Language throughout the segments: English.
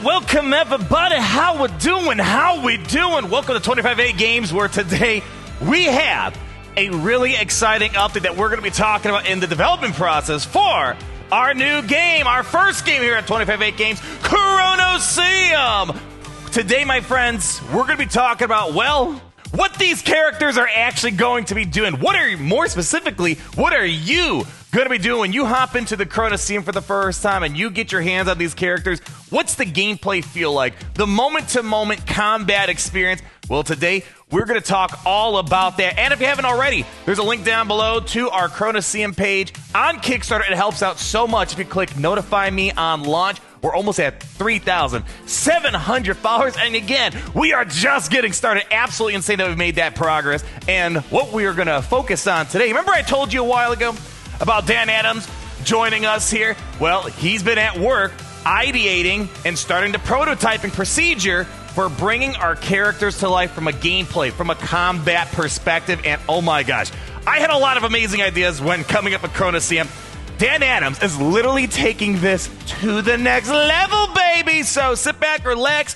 welcome everybody. How we doing? Welcome to 25-8 Games, where today we have a really exciting update that we're going to be talking about in the development process for our new game, our first game here at 25-8 Games, Kronoseum. Today, my friends, we're going to be talking about, well, what these characters are actually going to be doing. More specifically, what are you going to be doing when you hop into the Kronoseum for the first time and you get your hands on these characters? What's the gameplay feel like? The moment-to-moment combat experience? Well, today, we're going to talk all about that. And if you haven't already, there's a link down below to our Kronoseum page on Kickstarter. It helps out so much if you click Notify Me on launch. We're almost at 3,700 followers. And again, we are just getting started. Absolutely insane that we've made that progress. And what we are going to focus on today, remember I told you a while ago about Dan Adams joining us here? Well, he's been at work ideating and starting the prototyping procedure for bringing our characters to life from a gameplay, from a combat perspective. And oh my gosh, I had a lot of amazing ideas when coming up with Kronoseum. Dan Adams is literally taking this to the next level, baby. So sit back, relax.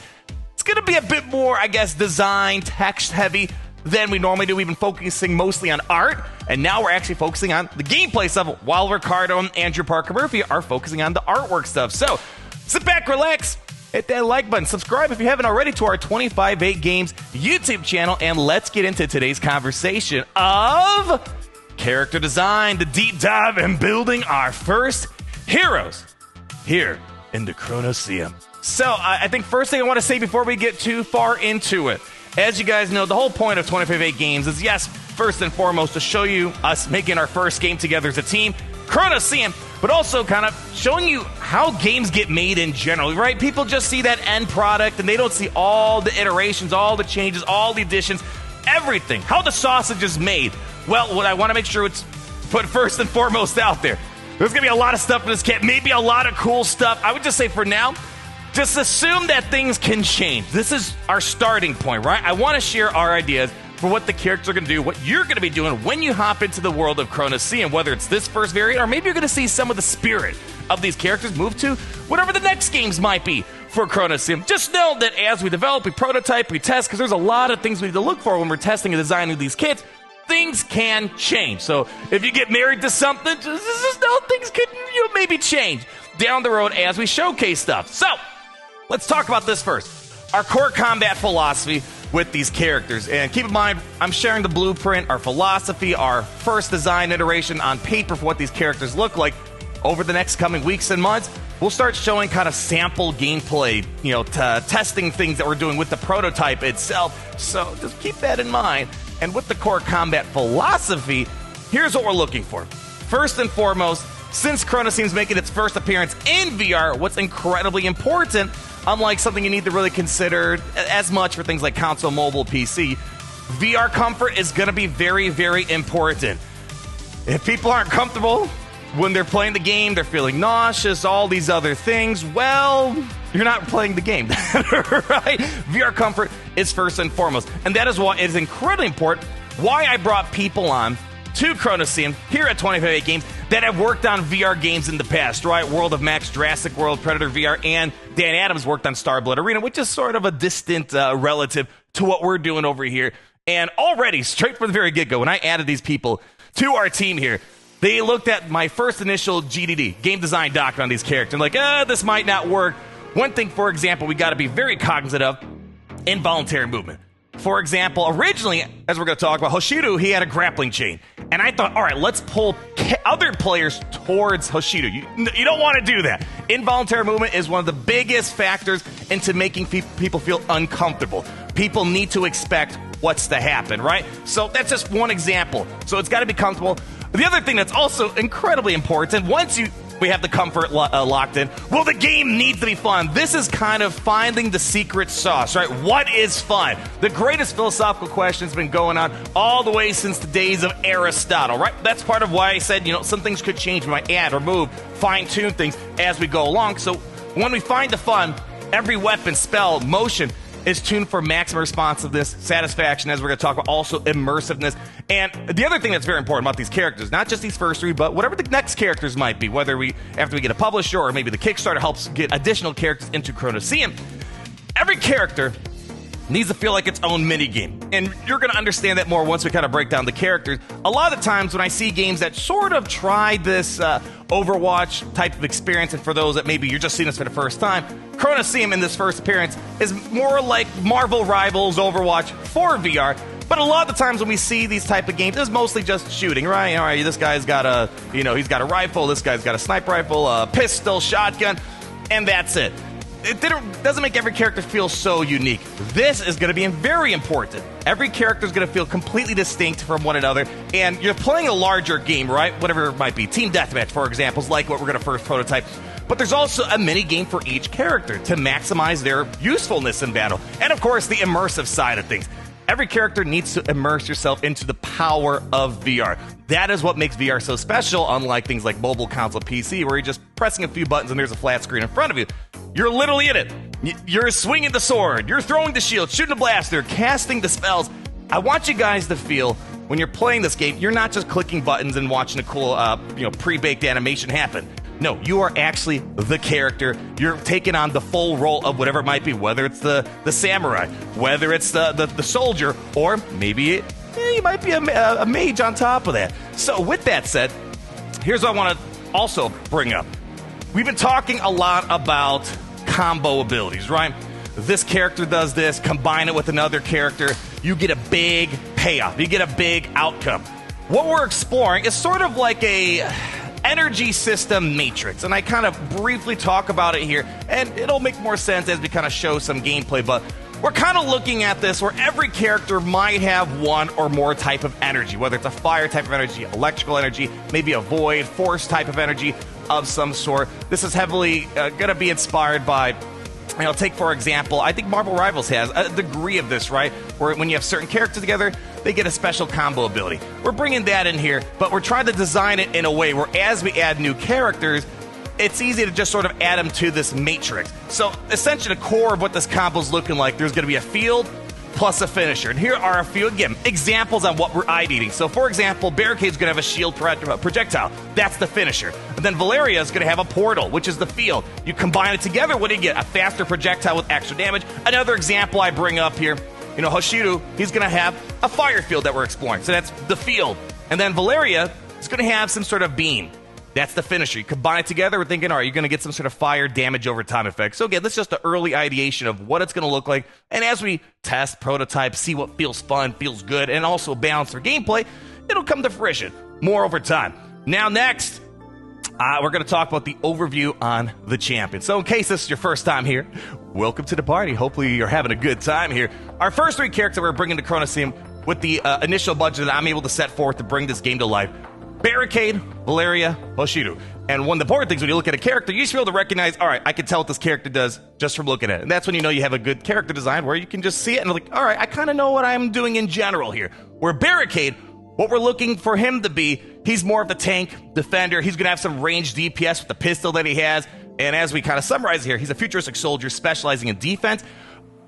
It's going to be a bit more, I guess, design, text heavy than we normally do. We've been focusing mostly on art, and now we're actually focusing on the gameplay stuff, while Ricardo and Andrew Parker Murphy are focusing on the artwork stuff. So sit back, relax, hit that like button, subscribe if you haven't already to our 25-8 Games YouTube channel, and let's get into today's conversation of character design, the deep dive, and building our first heroes here in the Kronoseum. So I think first thing I want to say before we get too far into it, as you guys know, the whole point of 25-8 Games is, yes, first and foremost, to show you us making our first game together as a team, Kronoseum, but also kind of showing you how games get made in general, right? People just see that end product, and they don't see all the iterations, all the changes, all the additions, everything, how the sausage is made. Well, what I want to make sure it's put first and foremost out there. There's going to be a lot of stuff in this kit, maybe a lot of cool stuff. I would just say for now, just assume that things can change. This is our starting point, right? I want to share our ideas for what the characters are going to do, what you're going to be doing when you hop into the world of Kronoseum, whether it's this first variant, or maybe you're going to see some of the spirit of these characters move to whatever the next games might be for Kronoseum. Just know that as we develop, we prototype, we test, because there's a lot of things we need to look for when we're testing and designing these kits. Things can change. So if you get married to something, just know things could maybe change down the road as we showcase stuff. So let's talk about this first. Our core combat philosophy with these characters. And keep in mind, I'm sharing the blueprint, our philosophy, our first design iteration on paper for what these characters look like. Over the next coming weeks and months, we'll start showing kind of sample gameplay, testing things that we're doing with the prototype itself. So just keep that in mind. And with the core combat philosophy, here's what we're looking for. First and foremost, since Kronoseum's making its first appearance in VR, what's incredibly important, unlike something you need to really consider as much for things like console, mobile, PC, VR comfort is going to be very, very important. If people aren't comfortable when they're playing the game, they're feeling nauseous, all these other things, well, you're not playing the game, right? VR comfort is first and foremost. And that is why it is incredibly important why I brought people on to Kronoseum here at 25-8 Games that have worked on VR games in the past, right? World of Max, Jurassic World, Predator VR, and Dan Adams worked on Starblood Arena, which is sort of a distant relative to what we're doing over here. And already, straight from the very get-go, when I added these people to our team here, they looked at my first initial GDD, game design document on these characters, like, this might not work. One thing, for example, we got to be very cognizant of, involuntary movement. For example, originally, as we're going to talk about, HOSHIRYU, he had a grappling chain. And I thought, all right, let's pull other players towards HOSHIRYU. You don't want to do that. Involuntary movement is one of the biggest factors into making people feel uncomfortable. People need to expect what's to happen, right? So that's just one example. So it's got to be comfortable. The other thing that's also incredibly important, once we have the comfort locked in, well, the game needs to be fun. This is kind of finding the secret sauce, right? What is fun? The greatest philosophical question has been going on all the way since the days of Aristotle, right? That's part of why I said, some things could change. We might add or move, fine-tune things as we go along. So when we find the fun, every weapon, spell, motion is tuned for maximum responsiveness, satisfaction, as we're going to talk about, also immersiveness. And the other thing that's very important about these characters, not just these first three, but whatever the next characters might be, whether after we get a publisher or maybe the Kickstarter helps get additional characters into Kronoseum, every character needs to feel like its own minigame. And you're going to understand that more once we kind of break down the characters. A lot of the times when I see games that sort of try this Overwatch type of experience, and for those that maybe you're just seeing this for the first time, Kronoseum in this first appearance is more like Marvel Rivals Overwatch for VR. But a lot of the times when we see these type of games, it's mostly just shooting, right? All right, this guy's got a, he's got a rifle, this guy's got a sniper rifle, a pistol, shotgun, and that's it. It doesn't make every character feel so unique. This is going to be very important. Every character is going to feel completely distinct from one another, and you're playing a larger game, right? Whatever it might be. Team Deathmatch, for example, is like what we're going to first prototype. But there's also a mini game for each character to maximize their usefulness in battle. And, of course, the immersive side of things. Every character needs to immerse yourself into the power of VR. That is what makes VR so special, unlike things like mobile, console, PC, where you're just pressing a few buttons and there's a flat screen in front of you. You're literally in it. You're swinging the sword, you're throwing the shield, shooting the blaster, casting the spells. I want you guys to feel, when you're playing this game, you're not just clicking buttons and watching a cool, pre-baked animation happen. No, you are actually the character. You're taking on the full role of whatever it might be, whether it's the samurai, whether it's the soldier, or maybe you might be a mage on top of that. So with that said, here's what I want to also bring up. We've been talking a lot about combo abilities, right? This character does this, combine it with another character, you get a big payoff, you get a big outcome. What we're exploring is sort of like a energy system matrix, and I kind of briefly talk about it here, and it'll make more sense as we kind of show some gameplay, but we're kind of looking at this where every character might have one or more type of energy, whether it's a fire type of energy, electrical energy, maybe a void, force type of energy of some sort. This is heavily going to be inspired by, take for example, I think Marvel Rivals has a degree of this, right? Where when you have certain characters together, they get a special combo ability. We're bringing that in here, but we're trying to design it in a way where as we add new characters, it's easy to just sort of add them to this matrix. So essentially the core of what this combo is looking like, there's going to be a field plus a finisher. And here are a few, again, examples on what we're eye-eating. So for example, Barricade's going to have a shield projectile. That's the finisher. And then Valeriya is going to have a portal, which is the field. You combine it together, what do you get? A faster projectile with extra damage. Another example I bring up here, HOSHIRYU, he's going to have a fire field that we're exploring. So that's the field. And then Valeriya is going to have some sort of beam. That's the finisher. You combine it together, we're thinking, all right, you're going to get some sort of fire damage over time effect. So again, this is just the early ideation of what it's going to look like. And as we test, prototype, see what feels fun, feels good, and also balance our gameplay, it'll come to fruition more over time. Now next, we're going to talk about the overview on the champion. So in case this is your first time here, welcome to the party. Hopefully you're having a good time here. Our first three characters we're bringing to Kronoseum with the initial budget that I'm able to set forth to bring this game to life. Barricade, Valeriya, HOSHIRYU. And one of the important things when you look at a character, you should be able to recognize, all right, I can tell what this character does just from looking at it. And that's when you know you have a good character design where you can just see it and like, all right, I kind of know what I'm doing in general here. Where Barricade, what we're looking for him to be, he's more of the tank, defender. He's going to have some ranged DPS with the pistol that he has. And as we kind of summarize here, he's a futuristic soldier specializing in defense.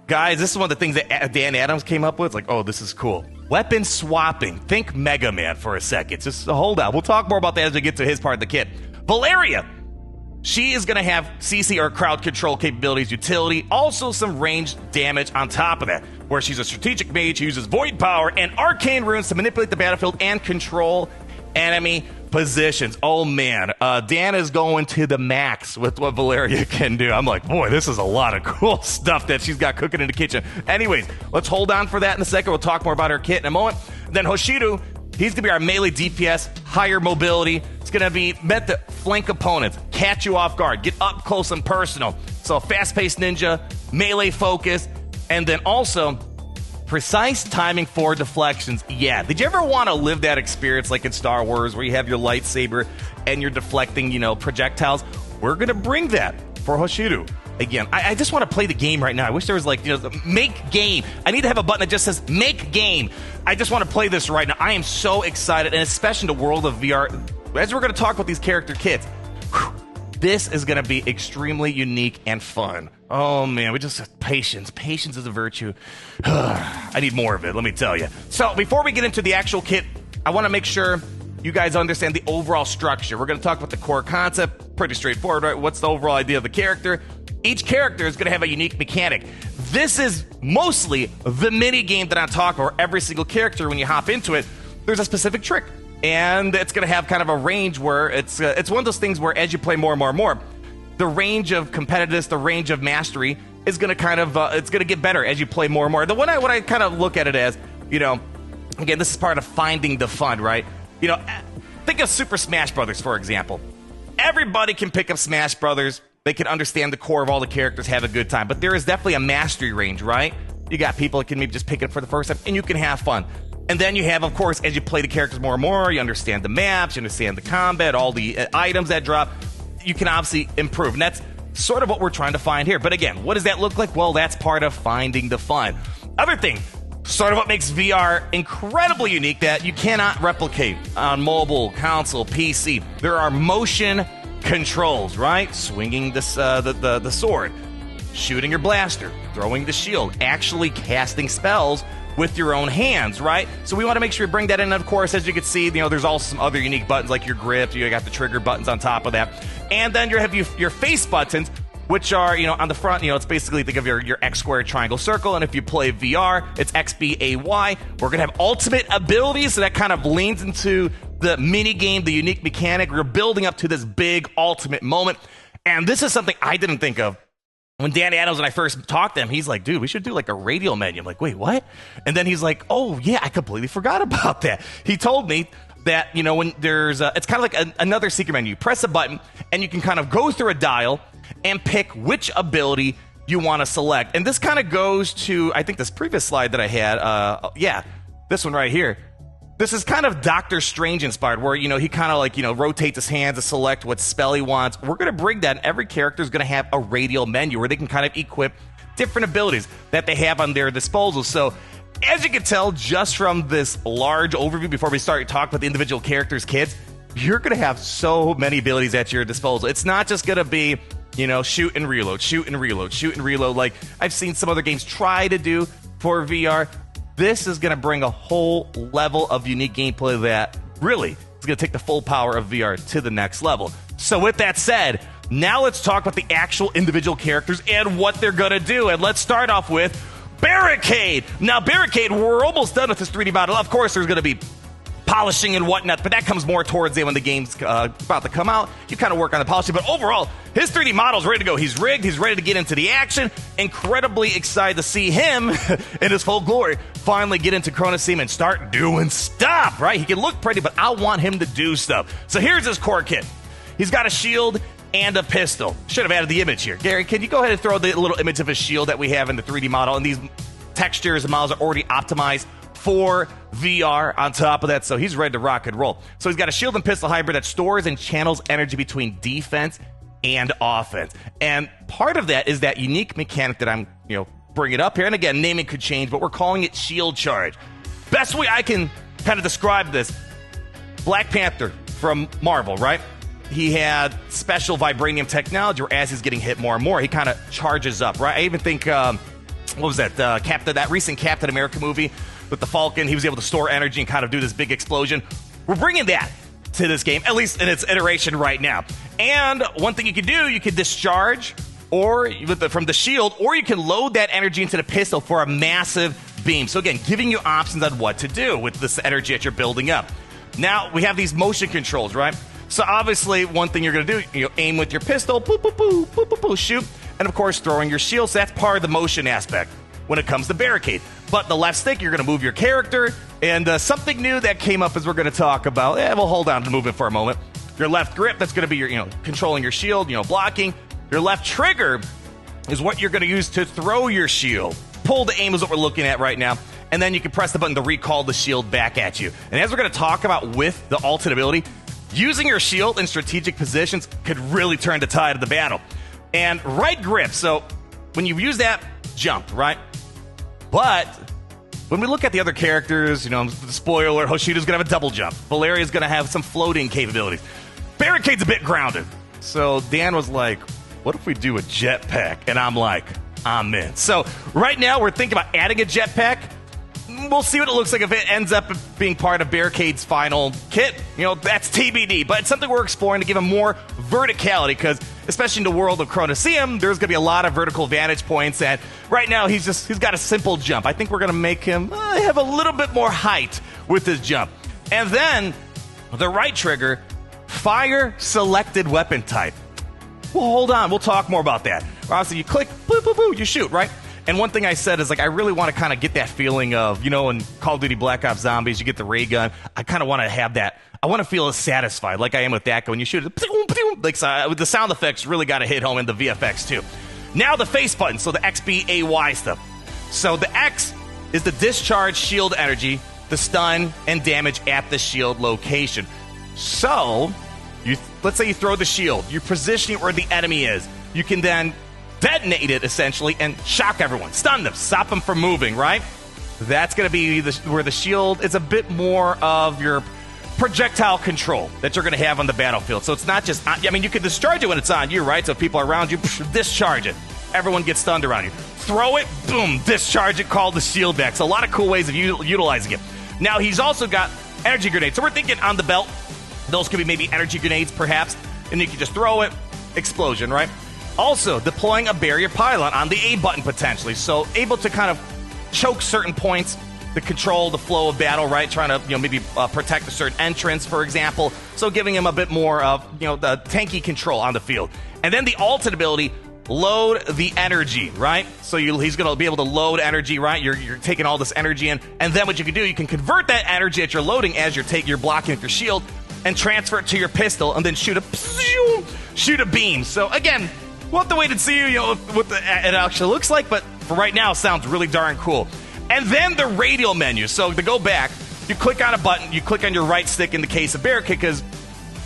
Guys, this is one of the things that Dan Adams came up with. It's like, oh, this is cool. Weapon swapping. Think Mega Man for a second. Just hold on. We'll talk more about that as we get to his part of the kit. Valeriya. She is going to have CC or crowd control capabilities, utility, also some ranged damage on top of that. Where she's a strategic mage who uses void power and arcane runes to manipulate the battlefield and control enemy positions. Oh man, Dan is going to the max with what Valeriya can do. I'm like, boy, this is a lot of cool stuff that she's got cooking in the kitchen. Anyways, let's hold on for that in a second. We'll talk more about her kit in a moment. Then HOSHIRYU, he's gonna be our melee DPS, higher mobility. It's gonna be meant to flank opponents, catch you off guard, get up close and personal. So fast-paced ninja, melee focus, and then also precise timing for deflections. Yeah, did you ever want to live that experience like in Star Wars where you have your lightsaber and you're deflecting, projectiles? We're going to bring that for HOSHIRYU. Again, I just want to play the game right now. I wish there was make game. I need to have a button that just says make game. I just want to play this right now. I am so excited, and especially in the world of VR. As we're going to talk about these character kits, this is going to be extremely unique and fun. Oh, man, we just patience. Patience is a virtue. I need more of it, let me tell you. So before we get into the actual kit, I want to make sure you guys understand the overall structure. We're going to talk about the core concept. Pretty straightforward, right? What's the overall idea of the character? Each character is going to have a unique mechanic. This is mostly the mini game that I'm talking about. Every single character, when you hop into it, there's a specific trick. And it's going to have kind of a range where it's one of those things where as you play more and more and more, the range of competitiveness, the range of mastery is going to kind of, it's going to get better as you play more and more. The one what I kind of look at it as, you know, again, this is part of finding the fun, right? You know, think of Super Smash Brothers, for example. Everybody can pick up Smash Brothers. They can understand the core of all the characters, have a good time. But there is definitely a mastery range, right? You got people that can maybe just pick it up for the first time, and you can have fun. And then you have, of course, as you play the characters more and more, you understand the maps, you understand the combat, all the items that drop. You can obviously improve. And that's sort of what we're trying to find here. But again, what does that look like? Well, that's part of finding the fun. Other thing, sort of what makes VR incredibly unique that you cannot replicate on mobile, console, PC. There are motion controls, right? Swinging the sword, shooting your blaster, throwing the shield, actually casting spells with your own hands, right? So we want to make sure we bring that in. And of course, as you can see, you know, there's also some other unique buttons like your grip. You got the trigger buttons on top of that. And then you have your face buttons, which are, you know, on the front, you know, it's basically, think of your X squared triangle circle. And if you play VR, it's XBAY. We're going to have ultimate abilities. So that kind of leans into the mini game, the unique mechanic. We're building up to this big ultimate moment. And this is something I didn't think of. When Dan Adams and I first talked to him, he's like, dude, we should do like a radial menu. I'm like, wait, what? And then he's like, oh, yeah, I completely forgot about that. He told me that, you know, when there's it's kind of like another secret menu. You press a button and you can kind of go through a dial and pick which ability you want to select. And this kind of goes to, I think, this previous slide that I had. Yeah, this one right here. This is kind of Doctor Strange inspired, where, you know, he kind of like, you know, rotates his hands to select what spell he wants. We're going to bring that, and every character is going to have a radial menu where they can kind of equip different abilities that they have on their disposal. So, as you can tell, just from this large overview, before we start talking about the individual characters' kits, you're going to have so many abilities at your disposal. It's not just going to be, you know, shoot and reload, shoot and reload, shoot and reload, like I've seen some other games try to do for VR. This is going to bring a whole level of unique gameplay that really is going to take the full power of VR to the next level. So with that said, now let's talk about the actual individual characters and what they're going to do. And let's start off with Barricade. Now, Barricade, we're almost done with this 3D model. Of course, there's going to be polishing and whatnot, but that comes more towards the end when the game's about to come out. You kind of work on the polishing, but overall, his 3D model's ready to go. He's rigged. He's ready to get into the action. Incredibly excited to see him in his full glory finally get into Kronoseum and start doing stuff, right? He can look pretty, but I want him to do stuff. So here's his core kit. He's got a shield and a pistol. Should have added the image here. Gary, can you go ahead and throw the little image of his shield that we have in the 3D model? And these textures and models are already optimized for VR on top of that, so he's ready to rock and roll. So he's got a shield and pistol hybrid that stores and channels energy between defense and offense. And part of that is that unique mechanic that I'm, you know, bringing up here. And again, naming could change, but we're calling it shield charge. Best way I can kind of describe this, Black Panther from Marvel, right? He had special vibranium technology where as he's getting hit more and more, he kind of charges up, right? I even think, what was that? That recent Captain America movie with the Falcon, he was able to store energy and kind of do this big explosion. We're bringing that to this game, at least in its iteration right now. And one thing you can do, you can discharge or from the shield, or you can load that energy into the pistol for a massive beam. So again, giving you options on what to do with this energy that you're building up. Now, we have these motion controls, right? So obviously, one thing you're going to do, you aim with your pistol, boop, boop, boop, boop, boop, boop, shoot, and of course, throwing your shield. So that's part of the motion aspect when it comes to Barricade. But the left stick, you're going to move your character, and something new that came up as we're going to talk about. We'll hold on to movement for a moment. Your left grip, that's going to be your, you know, controlling your shield, you know, blocking. Your left trigger is what you're going to use to throw your shield. Pull to aim is what we're looking at right now. And then you can press the button to recall the shield back at you. And as we're going to talk about with the ultimate ability, using your shield in strategic positions could really turn the tide of the battle. And right grip, so when you use that, jump, right? But when we look at the other characters, you know, spoiler, Hoshiryu's going to have a double jump. VALAERYA's going to have some floating capabilities. Barricade's a bit grounded. So Dan was like, what if we do a jetpack? And I'm like, I'm in. So right now we're thinking about adding a jetpack. We'll see what it looks like if it ends up being part of Barricade's final kit. You know, that's TBD. But it's something we're exploring to give him more verticality because, especially in the world of Kronoseum, there's going to be a lot of vertical vantage points. And right now, he's got a simple jump. I think we're going to make him have a little bit more height with his jump. And then the right trigger, fire selected weapon type. Well, hold on. We'll talk more about that. Obviously, you click, boop, boop, boop, you shoot, right? And one thing I said is, like, I really want to kind of get that feeling of, you know, in Call of Duty Black Ops Zombies, you get the ray gun. I kind of want to have that. I want to feel as satisfied like I am with that when you shoot it. Like, with the sound effects really got to hit home in the VFX, too. Now the face button, so the X, B, A, Y stuff. So the X is the discharge shield energy, the stun, and damage at the shield location. So, let's say you throw the shield. You're positioning it where the enemy is. You can then detonate it, essentially, and shock everyone. Stun them. Stop them from moving, right? That's going to be where the shield is a bit more of your projectile control that you're going to have on the battlefield. So it's not just... I mean, you can discharge it when it's on you, right? So if people are around you, discharge it. Everyone gets stunned around you. Throw it, boom, discharge it, call the shield back. So a lot of cool ways of utilizing it. Now, he's also got energy grenades. So we're thinking on the belt, those could be maybe energy grenades, perhaps. And you can just throw it, explosion, right? Also, deploying a barrier pylon on the A button, potentially. So, able to kind of choke certain points to control the flow of battle, right? Trying to, you know, maybe protect a certain entrance, for example. So, giving him a bit more of, you know, the tanky control on the field. And then the ultimate ability, load the energy, right? So, he's going to be able to load energy, right? You're taking all this energy in. And then what you can do, you can convert that energy that you're loading as you're blocking with your shield and transfer it to your pistol and then shoot a beam. So, again... We'll have to wait and see, you know, what it actually looks like, but for right now, it sounds really darn cool. And then the radial menu. So to go back, you click on a button, you click on your right stick in the case of Barricade, because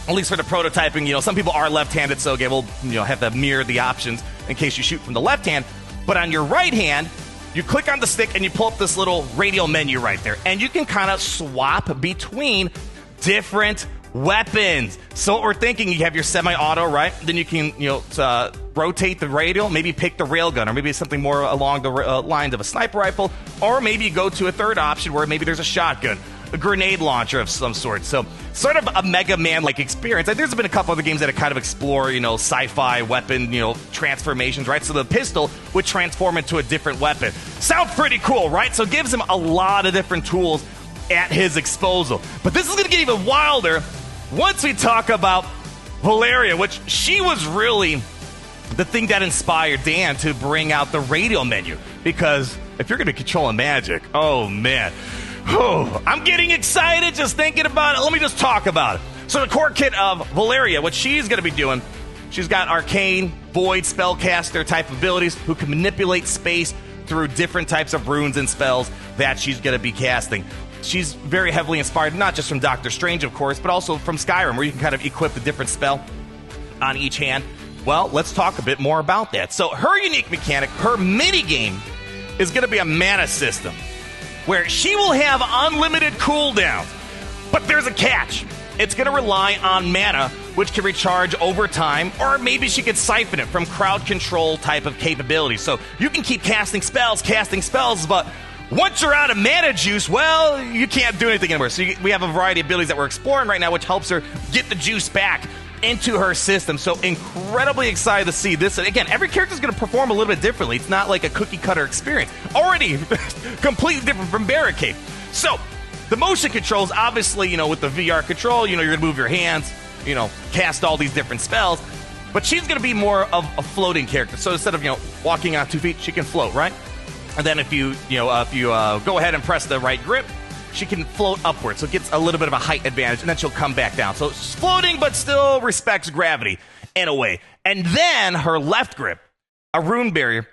at least for the prototyping, you know, some people are left-handed, so again, we'll, you know, have to mirror the options in case you shoot from the left hand. But on your right hand, you click on the stick and you pull up this little radial menu right there, and you can kind of swap between different weapons. So what we're thinking, you have your semi-auto, right? Then you can, you know, rotate the radial, maybe pick the railgun, or maybe something more along the lines of a sniper rifle, or maybe you go to a third option where maybe there's a shotgun, a grenade launcher of some sort. So sort of a Mega Man-like experience. There's been a couple other games that kind of explore, you know, sci-fi weapon, you know, transformations, right? So the pistol would transform into a different weapon. Sounds pretty cool, right? So it gives him a lot of different tools at his disposal. But this is going to get even wilder once we talk about VALAERYA, which she was really the thing that inspired Dan to bring out the radial menu. Because if you're going to control a magic, oh man, I'm getting excited just thinking about it. Let me just talk about it. So the core kit of VALAERYA, what she's going to be doing, she's got arcane, void, spellcaster type abilities who can manipulate space through different types of runes and spells that she's going to be casting. She's very heavily inspired, not just from Doctor Strange, of course, but also from Skyrim, where you can kind of equip a different spell on each hand. Well, let's talk a bit more about that. So her unique mechanic, her mini-game, is going to be a mana system, where she will have unlimited cooldowns. But there's a catch. It's going to rely on mana, which can recharge over time, or maybe she could siphon it from crowd control type of capabilities. So you can keep casting spells, but once you're out of mana juice, well, you can't do anything anymore. So we have a variety of abilities that we're exploring right now, which helps her get the juice back into her system. So incredibly excited to see this. And again, every character is going to perform a little bit differently. It's not like a cookie-cutter experience. Already completely different from Barricade. So the motion controls, obviously, you know, with the VR control, you know, you're going to move your hands, you know, cast all these different spells. But she's going to be more of a floating character. So instead of, you know, walking on 2 feet, she can float, right? And then if you go ahead and press the right grip, she can float upwards. So it gets a little bit of a height advantage, and then she'll come back down. So it's floating, but still respects gravity in a way. And then her left grip, a rune barrier,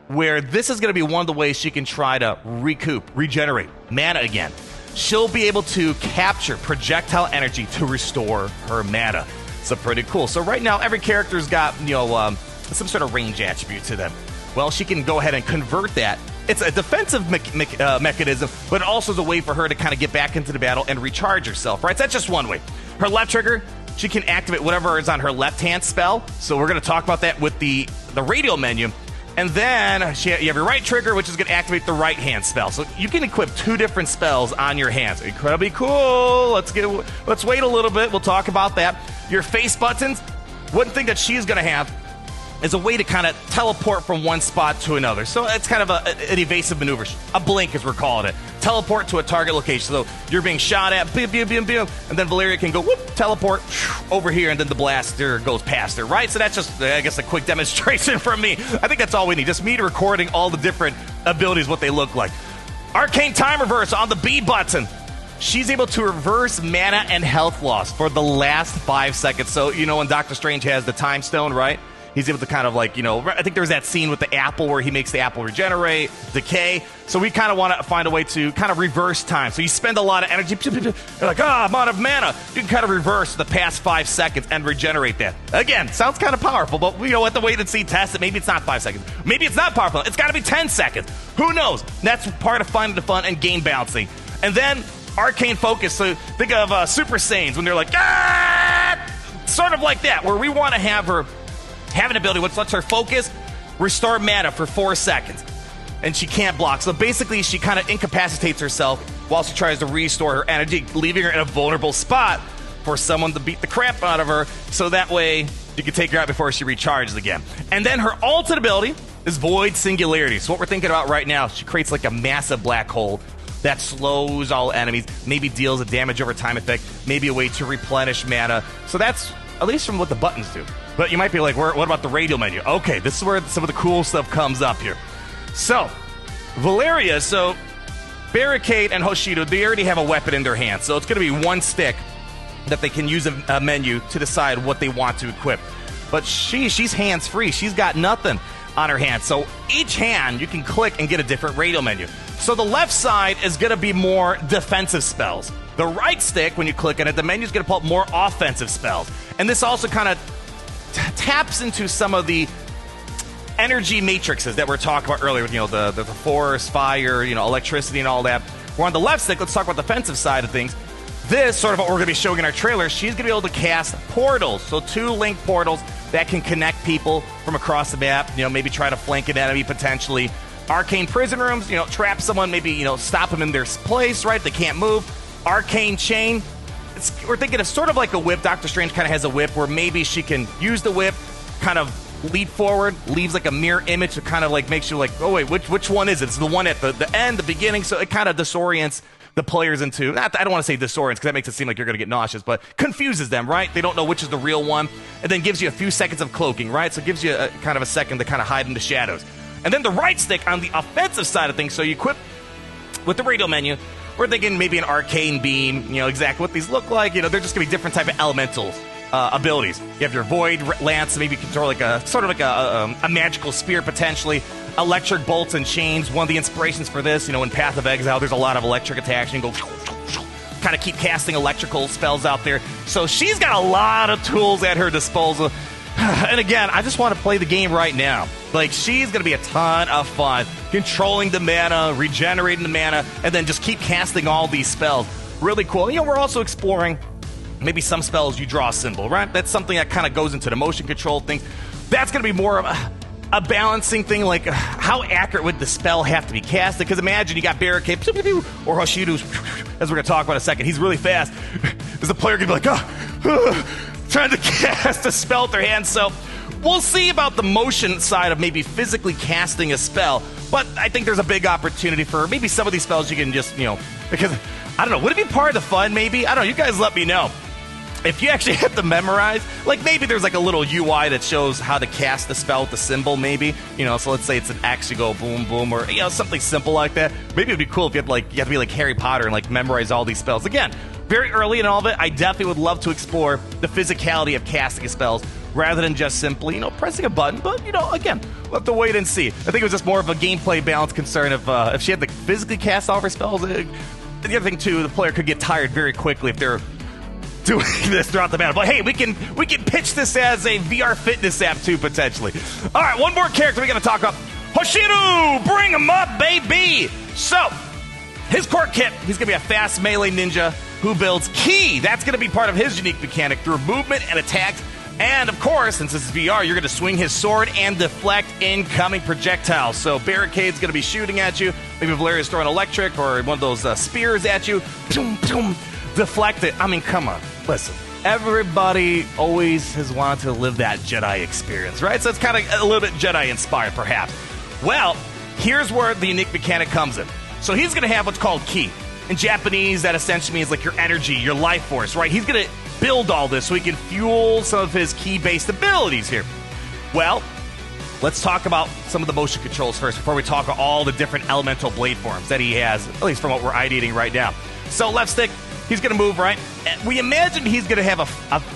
where this is going to be one of the ways she can try to regenerate mana again. She'll be able to capture projectile energy to restore her mana. So pretty cool. So right now, every character's got, you know, some sort of range attribute to them. Well, she can go ahead and convert that. It's a defensive mechanism, but also is a way for her to kind of get back into the battle and recharge herself, right? So that's just one way. Her left trigger, she can activate whatever is on her left-hand spell. So we're going to talk about that with the radial menu. And then you have your right trigger, which is going to activate the right-hand spell. So you can equip 2 different spells on your hands. Incredibly cool. Let's wait a little bit. We'll talk about that. Your face buttons, one thing that she's going to have is a way to kind of teleport from one spot to another. So it's kind of an evasive maneuver, a blink as we're calling it. Teleport to a target location. So you're being shot at, and then Valeria can go, whoop, teleport over here, and then the blaster goes past her, right? So that's just, I guess, a quick demonstration from me. I think that's all we need, just me recording all the different abilities, what they look like. Arcane Time Reverse on the B button. She's able to reverse mana and health loss for the last 5 seconds. So, you know, when Doctor Strange has the Time Stone, right? He's able to kind of like, you know, I think there's that scene with the apple where he makes the apple regenerate, decay. So we kind of want to find a way to kind of reverse time. So you spend a lot of energy. You're like, I'm out of mana. You can kind of reverse the past 5 seconds and regenerate that. Again, sounds kind of powerful, but we have to wait and see, test it. Maybe it's not 5 seconds. Maybe it's not powerful. It's got to be 10 seconds. Who knows? That's part of finding the fun and game balancing. And then Arcane Focus. So think of Super Saiyans when they're like, sort of like that, where we want to have her have an ability which lets her focus, restore mana for 4 seconds. And she can't block. So basically, she kind of incapacitates herself while she tries to restore her energy, leaving her in a vulnerable spot for someone to beat the crap out of her. So that way, you can take her out before she recharges again. And then her ultimate ability is Void Singularity. So what we're thinking about right now, she creates like a massive black hole that slows all enemies, maybe deals a damage over time effect, maybe a way to replenish mana. So that's at least from what the buttons do. But you might be like, what about the radial menu? Okay, this is where some of the cool stuff comes up here. So, Valeria, so Barricade and Hoshiryu, they already have a weapon in their hand. So it's going to be one stick that they can use a menu to decide what they want to equip. But she's hands-free. She's got nothing on her hand. So each hand, you can click and get a different radial menu. So the left side is going to be more defensive spells. The right stick, when you click on it, the menu is going to pull up more offensive spells. And this also kind of taps into some of the energy matrices that we're talking about earlier, you know, the force, fire, you know, electricity and all that. We're on the left stick. Let's talk about the defensive side of things. This, sort of what we're going to be showing in our trailer, she's going to be able to cast portals. So 2 link portals that can connect people from across the map, you know, maybe try to flank an enemy potentially. Arcane prison rooms, you know, trap someone, maybe, you know, stop them in their place, right? They can't move. Arcane chain. We're thinking of sort of like a whip. Doctor Strange kind of has a whip where maybe she can use the whip, kind of lead forward, leaves like a mirror image that kind of like makes you like, oh wait, which one is it? It's the one at the end, the beginning. So it kind of disorients the players into, I don't want to say disorients because that makes it seem like you're going to get nauseous, but confuses them, right? They don't know which is the real one, and then gives you a few seconds of cloaking, right? So it gives you a kind of a second to kind of hide in the shadows. And then the right stick on the offensive side of things, so you equip with the radial menu. We're thinking maybe an arcane beam, you know, exactly what these look like. You know, they're just going to be different type of elementals, abilities. You have your void lance, maybe you can throw like a sort of like a magical spear potentially. Electric bolts and chains. One of the inspirations for this, you know, in Path of Exile, there's a lot of electric attacks. You can go kind of keep casting electrical spells out there. So she's got a lot of tools at her disposal. And again, I just want to play the game right now. Like, she's going to be a ton of fun. Controlling the mana, regenerating the mana, and then just keep casting all these spells. Really cool. You know, we're also exploring maybe some spells you draw a symbol, right? That's something that kind of goes into the motion control things. That's going to be more of a balancing thing, like how accurate would the spell have to be casted? Because imagine you got Barricade or Hoshiryu, as we're going to talk about in a second. He's really fast. Is the player going to be like, trying to cast a spell with their hands? So we'll see about the motion side of maybe physically casting a spell. But I think there's a big opportunity for maybe some of these spells you can just, you know, because, I don't know, would it be part of the fun maybe? I don't know, you guys let me know. If you actually have to memorize, like maybe there's like a little UI that shows how to cast the spell with the symbol maybe. You know, so let's say it's an X, you go boom, boom, or, you know, something simple like that. Maybe it'd be cool if you had to be like Harry Potter and like memorize all these spells. Again, very early in all of it, I definitely would love to explore the physicality of casting spells rather than just simply, you know, pressing a button. But, you know, again, we'll have to wait and see. I think it was just more of a gameplay balance concern if she had to physically cast all of her spells. The other thing, too, the player could get tired very quickly if they're doing this throughout the battle. But hey, we can pitch this as a VR fitness app too, potentially. All right, one more character we got to talk about. Hoshiryu, bring him up, baby. So, His core kit, he's going to be a fast melee ninja who builds ki. That's going to be part of his unique mechanic through movement and attacks. And, of course, since this is VR, you're going to swing his sword and deflect incoming projectiles. So Barricade's going to be shooting at you. Maybe Valeria's throwing electric or one of those spears at you. Boom, boom, deflect it. I mean, come on. Listen, everybody always has wanted to live that Jedi experience, right? So it's kind of a little bit Jedi-inspired, perhaps. Well, here's where the unique mechanic comes in. So he's going to have what's called ki. In Japanese, that essentially means like your energy, your life force, right? He's going to build all this so he can fuel some of his ki-based abilities here. Well, let's talk about some of the motion controls first before we talk about all the different elemental blade forms that he has, at least from what we're ideating right now. So left stick, he's going to move, right? And we imagine he's going to have a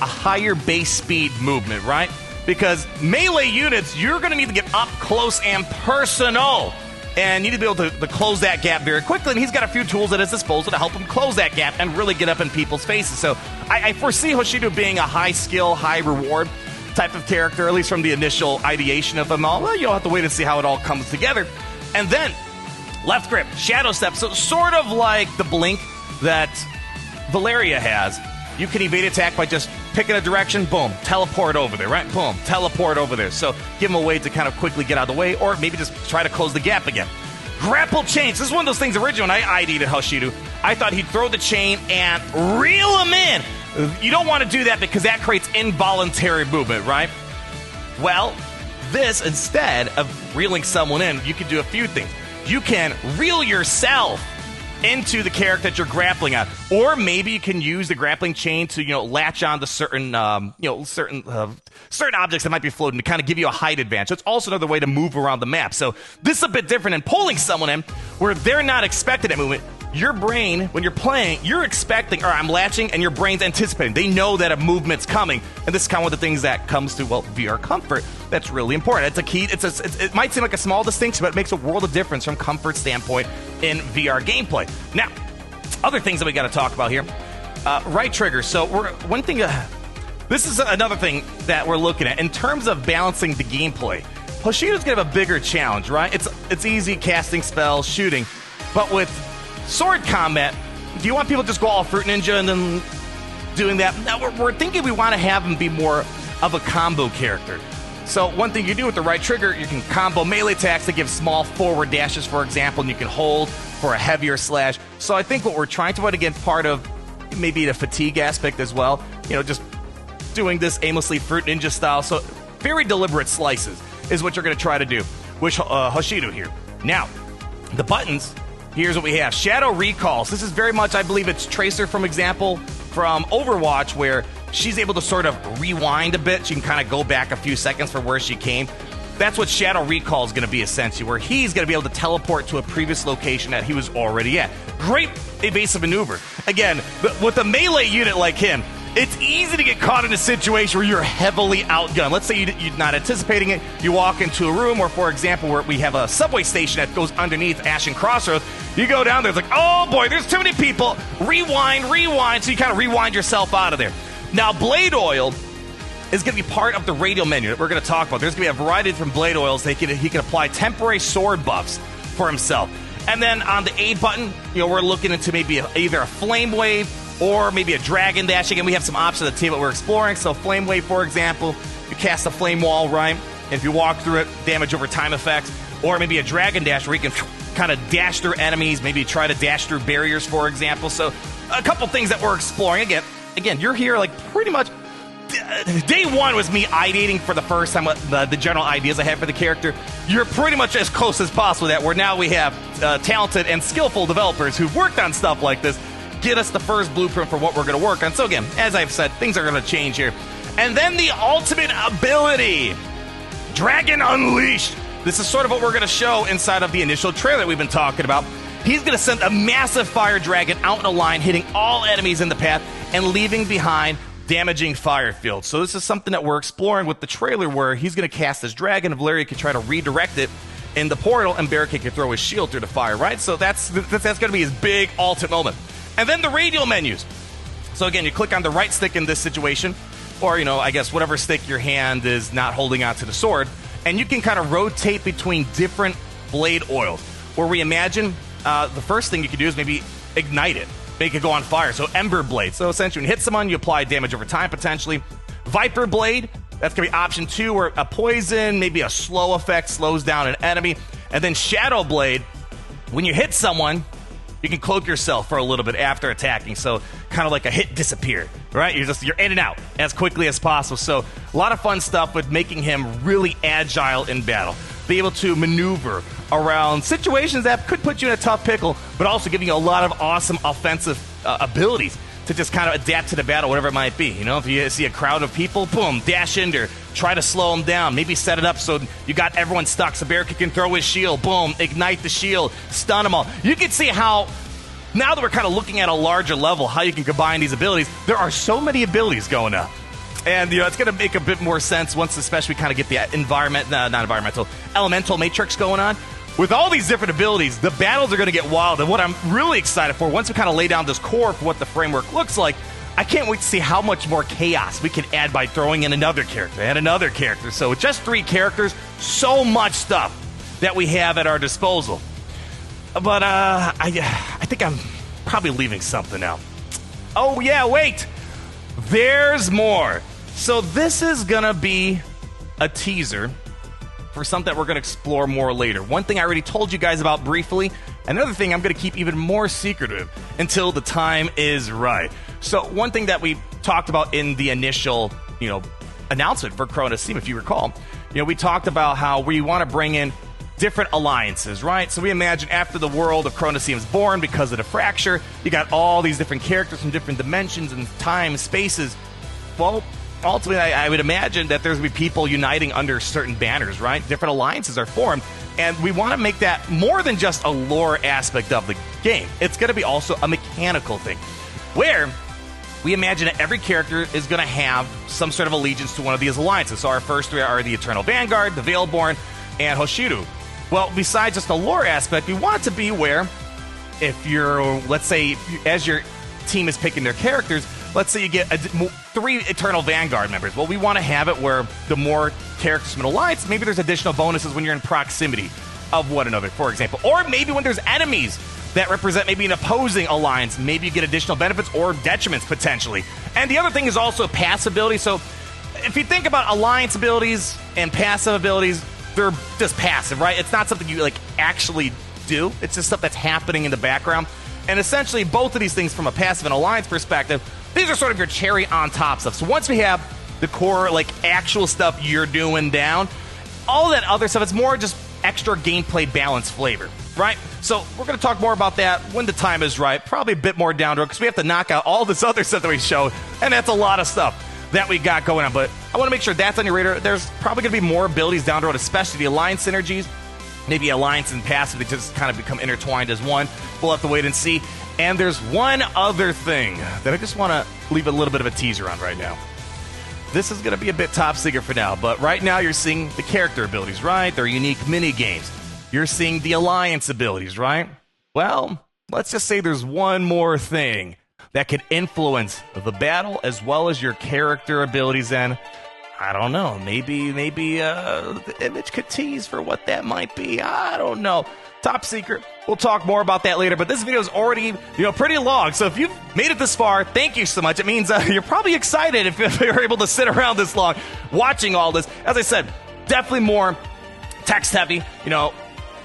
higher base speed movement, right? Because melee units, you're going to need to get up close and personal. And you need to be able to close that gap very quickly. And he's got a few tools at his disposal to help him close that gap and really get up in people's faces. So I foresee Hoshiryu being a high skill, high reward type of character, at least from the initial ideation of them all. Well, you'll have to wait and see how it all comes together. And then left grip, shadow step. So sort of like the blink that VALAERYA has. You can evade attack by just picking a direction, boom, teleport over there, right? Boom, teleport over there. So give him a way to kind of quickly get out of the way, or maybe just try to close the gap again. Grapple chains. This is one of those things originally when I ID'd Hoshiryu. I thought he'd throw the chain and reel him in. You don't want to do that because that creates involuntary movement, right? Well, this, instead of reeling someone in, you can do a few things. You can reel yourself into the character that you're grappling at, or maybe you can use the grappling chain to latch on to certain certain objects that might be floating to kind of give you a height advantage. So it's also another way to move around the map. So this is a bit different in pulling someone in where they're not expecting that movement. Your brain, when you're playing, you're expecting, or I'm latching, and your brain's anticipating. They know that a movement's coming, and this is kind of one of the things that comes to, well, VR comfort. That's really important. It's a key. It might seem like a small distinction, but it makes a world of difference from comfort standpoint in VR gameplay. Now, other things that we got to talk about here. Right trigger. So this is another thing that we're looking at in terms of balancing the gameplay. Hoshiryu's gonna have a bigger challenge, right? It's easy casting spells, shooting, but with sword combat, do you want people to just go all Fruit Ninja and then doing that? Now, we're thinking we want to have him be more of a combo character. So one thing you do with the right trigger, you can combo melee attacks to give small forward dashes, for example, and you can hold for a heavier slash. So I think what we're trying to put, again, part of maybe the fatigue aspect as well, just doing this aimlessly Fruit Ninja style. So very deliberate slices is what you're going to try to do with Hoshiryu here. Now, the buttons. Here's what we have. Shadow Recalls. This is very much, I believe it's Tracer from Overwatch, where she's able to sort of rewind a bit. She can kind of go back a few seconds from where she came. That's what Shadow Recall is going to be, essentially, where he's going to be able to teleport to a previous location that he was already at. Great evasive maneuver. Again, with a melee unit like him, it's easy to get caught in a situation where you're heavily outgunned. Let's say you're not anticipating it. You walk into a room, or for example, where we have a subway station that goes underneath Ashen Crossroads. You go down there, it's like, oh boy, there's too many people. Rewind. So you kind of rewind yourself out of there. Now, Blade Oil is going to be part of the radial menu that we're going to talk about. There's going to be a variety of different Blade Oils. He can apply temporary sword buffs for himself. And then on the A button, we're looking into maybe either a Flame Wave or maybe a Dragon Dash. Again, we have some options at the table that we're exploring. So Flame Wave, for example, you cast a Flame Wall, right? And if you walk through it, damage over time effects. Or maybe a Dragon Dash where you can kind of dash through enemies, maybe try to dash through barriers, for example. So a couple things that we're exploring. Again, you're here like pretty much. Day one was me ideating for the first time the general ideas I had for the character. You're pretty much as close as possible to that, where now we have talented and skillful developers who've worked on stuff like this get us the first blueprint for what we're going to work on. So again, as I've said, things are going to change here. And then the ultimate ability, Dragon Unleashed. This is sort of what we're going to show inside of the initial trailer that we've been talking about. He's going to send a massive fire dragon out in a line, hitting all enemies in the path and leaving behind damaging fire fields. So this is something that we're exploring with the trailer, where he's going to cast this dragon, and Valerian can try to redirect it in the portal, and Barricade can throw his shield through the fire, right? So that's going to be his big ultimate moment. And then the radial menus. So again, you click on the right stick in this situation, or, I guess whatever stick your hand is not holding onto the sword, and you can kind of rotate between different blade oils, where we imagine the first thing you can do is maybe ignite it. Make it go on fire. So Ember Blade. So essentially when you hit someone, you apply damage over time potentially. Viper Blade, that's going to be option 2, where a poison, maybe a slow effect, slows down an enemy. And then Shadow Blade, when you hit someone, you can cloak yourself for a little bit after attacking. So kind of like a hit disappear, right? You're in and out as quickly as possible. So a lot of fun stuff with making him really agile in battle. Be able to maneuver around situations that could put you in a tough pickle, but also giving you a lot of awesome offensive abilities to just kind of adapt to the battle, whatever it might be. You know, if you see a crowd of people, boom, dash in there, try to slow them down, maybe set it up so you got everyone stuck. So Barricade can throw his shield, boom, ignite the shield, stun them all. You can see how, now that we're kind of looking at a larger level, how you can combine these abilities. There are so many abilities going up. And, you know, it's going to make a bit more sense once, especially, we kind of get the elemental matrix going on. With all these different abilities, the battles are going to get wild. And what I'm really excited for, once we kind of lay down this core for what the framework looks like, I can't wait to see how much more chaos we can add by throwing in another character and another character. So with just 3 characters, so much stuff that we have at our disposal. But I think I'm probably leaving something out. Oh, yeah, wait. There's more. So this is going to be a teaser for something that we're going to explore more later. One thing I already told you guys about briefly. Another thing I'm going to keep even more secretive until the time is right. So one thing that we talked about in the initial, announcement for Kronoseum, if you recall, we talked about how we want to bring in different alliances, right? So we imagine after the world of Kronoseum is born, because of the fracture, you got all these different characters from different dimensions and time, spaces. Well, ultimately, I would imagine that there's going to be people uniting under certain banners, right? Different alliances are formed, and we want to make that more than just a lore aspect of the game. It's going to be also a mechanical thing, where we imagine that every character is going to have some sort of allegiance to one of these alliances. So our first 3 are the Eternal Vanguard, the Veilborn, and HOSHIRYU. Well, besides just the lore aspect, we want it to be where, if you're, let's say, as your team is picking their characters, let's say you get 3 Eternal Vanguard members. Well, we want to have it where the more characters from an alliance, maybe there's additional bonuses when you're in proximity of one another, for example. Or maybe when there's enemies that represent maybe an opposing alliance, maybe you get additional benefits or detriments, potentially. And the other thing is also passive ability. So if you think about alliance abilities and passive abilities, they're just passive, right? It's not something you, actually do. It's just stuff that's happening in the background. And essentially, both of these things from a passive and alliance perspective, these are sort of your cherry on top stuff. So once we have the core, actual stuff you're doing down, all that other stuff, it's more just extra gameplay balance flavor, right? So we're going to talk more about that when the time is right. Probably a bit more down to it, because we have to knock out all this other stuff that we showed, and that's a lot of stuff that we got going on. But I want to make sure that's on your radar. There's probably going to be more abilities down the road, especially the alliance synergies. Maybe alliance and passive, they just kind of become intertwined as one. We'll have to wait and see. And there's one other thing that I just want to leave a little bit of a teaser on right now. This is going to be a bit top secret for now, but right now you're seeing the character abilities, right? They're unique mini games. You're seeing the alliance abilities, right? Well, let's just say there's one more thing that could influence the battle as well as your character abilities, and I don't know, maybe the image could tease for what that might be. I don't know. Top secret. We'll talk more about that later, but this video is already, pretty long. So if you've made it this far, thank you so much. It means you're probably excited if you're able to sit around this long watching all this. As I said, definitely more text heavy,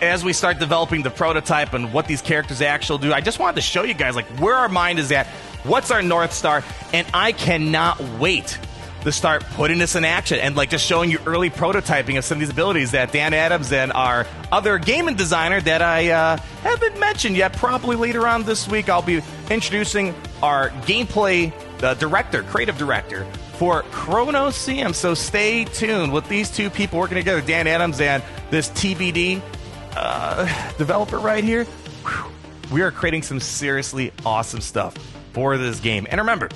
as we start developing the prototype and what these characters actually do. I just wanted to show you guys where our mind is at, what's our North Star, and I cannot wait to start putting this in action and just showing you early prototyping of some of these abilities that Dan Adams and our other gaming designer that I haven't mentioned yet. Probably later on this week, I'll be introducing our gameplay director, creative director for Kronoseum. So stay tuned with these 2 people working together, Dan Adams and this TBD developer right here. Whew. We are creating some seriously awesome stuff for this game. And remember,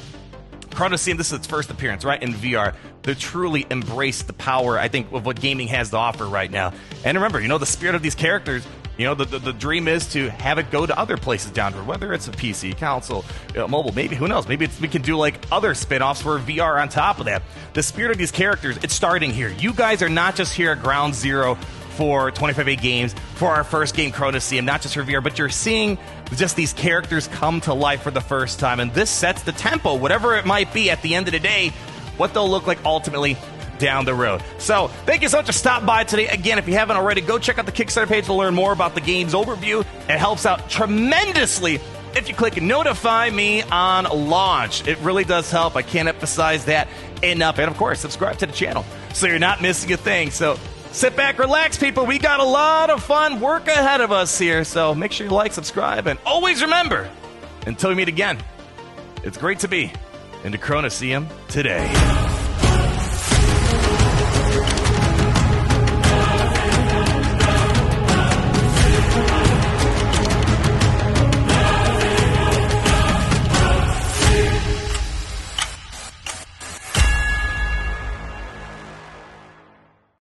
Kronoseum, this is its first appearance, right, in VR. They truly embrace the power, I think, of what gaming has to offer right now. And remember, the spirit of these characters, the dream is to have it go to other places down the road, whether it's a PC, console, mobile, maybe, who knows? Maybe we can do, other spin-offs for VR on top of that. The spirit of these characters, it's starting here. You guys are not just here at ground zero for 25A Games for our first game, Kronoseum. Not just for VR, but you're seeing just these characters come to life for the first time. And this sets the tempo, whatever it might be at the end of the day, what they'll look like ultimately down the road. So thank you so much for stopping by today. Again, if you haven't already, go check out the Kickstarter page to learn more about the game's overview. It helps out tremendously if you click notify me on launch. It really does help. I can't emphasize that enough. And of course, subscribe to the channel so you're not missing a thing. So sit back, relax, people. We got a lot of fun work ahead of us here. So make sure you like, subscribe, and always remember, until we meet again, it's great to be into Kronoseum today.